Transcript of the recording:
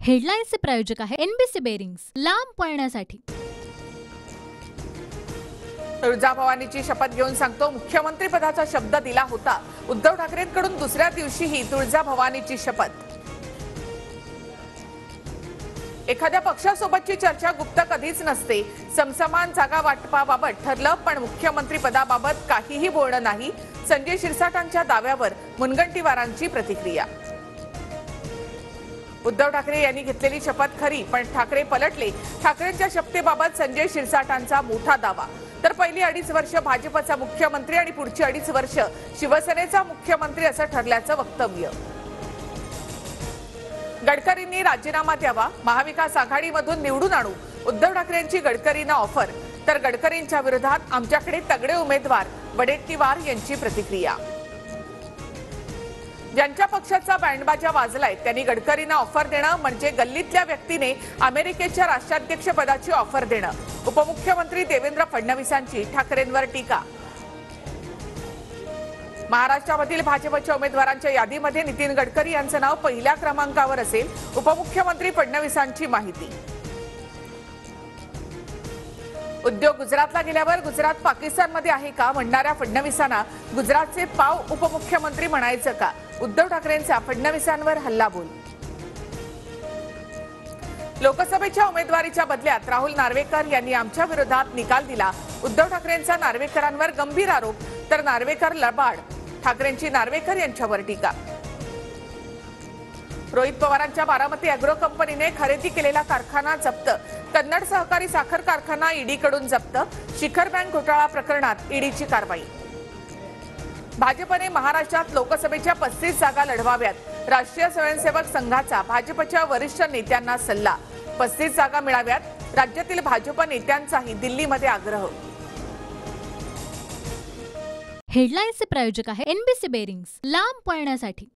हेडलाईन्सचे प्रायोजक आहे NBC bearings, लांब पळण्यासाठी। तुळजाभवानीची शपथ घेऊन सांगतो, मुख्यमंत्री पदाचा शब्द दिला होता। उद्धव ठाकरेंकडून दुसऱ्या दिवशीही तुळजाभवानीची शपथ। एखाद्या पक्षासोबतची चर्चा गुप्त कधीच नसते। समसमान जागा वाटपाबाबत ठरलं, पण मुख्यमंत्री पदाबाबत काहीही बोलणं नाही। संजय शिरसाटांच्या दाव्यावर मुनगंटीवारांची प्रतिक्रिया। उद्धव ठाकरे यांनी घेतलेली शपथ खरी, पण ठाकरे पलटले। ठाकरेंच्या शपथेबाबत संजय शिरसाटांचा मोठा दावा। तर पहिली 2.5 वर्ष भाजपचा मुख्यमंत्री आणि पुढची 2.5 वर्ष शिवसेनेचा मुख्यमंत्री असं ठरल्याचं वक्तव्य। गडकरींनी राजीनामा द्यावा, महाविकास आघाडीमधून निवडून आणू। उद्धव ठाकरेंची गडकरींना ऑफर, तर गडकरींच्या विरोधात आमच्याकडे तगडे उमेदवार। वडेट्टीवार यांची प्रतिक्रिया। ज्यांच्या पक्षाचा बँडबाजा वाजलाय त्यांनी गडकरींना ऑफर देणं म्हणजे गल्लीतल्या व्यक्तीने अमेरिकेच्या राष्ट्राध्यक्ष पदाची ऑफर देणं। उपमुख्यमंत्री देवेंद्र फडणवीसांची ठाकरेंवर टीका। महाराष्ट्रामधील भाजपच्या उमेदवारांच्या यादीमध्ये नितीन गडकरी यांचं नाव पहिल्या क्रमांकावर असेल। उपमुख्यमंत्री फडणवीसांची माहिती। उद्योग गुजरातला गेल्यावर गुजरात पाकिस्तानमध्ये आहे का म्हणणाऱ्या फडणवीसांना गुजरातचे पाव उपमुख्यमंत्री म्हणायचं का? उद्धव ठाकरेंचा फडणवीसांवर हल्लाबोल। लोकसभेच्या उमेदवारीच्या बदल्यात राहुल नार्वेकर यांनी आमच्या विरोधात निकाल दिला। उद्धव ठाकरेंचा नार्वेकरांवर गंभीर आरोप, तर नार्वेकर लबाड। ठाकरेंची नार्वेकर यांच्यावर टीका। रोहित पवारांच्या बारामती अॅग्रो कंपनीने खरेदी केलेला कारखाना जप्त। कन्नड सहकारी साखर कारखाना ईडीकडून जप्त। शिखर बँक घोटाळा प्रकरणात ईडीची कारवाई। भाजपने महाराष्ट्रात लोकसभेच्या 35 जागा लढवाव्यात। राष्ट्रीय स्वयंसेवक संघाचा भाजपच्या वरिष्ठ नेत्यांना सल्ला। 35 जागा मिळाव्यात। राज्यातील भाजप नेत्यांचाही दिल्लीमध्ये आग्रह। हेडलाईन्सचे प्रायोजक आहे एनबीसी बेरिंग्स, लांब पळण्यासाठी।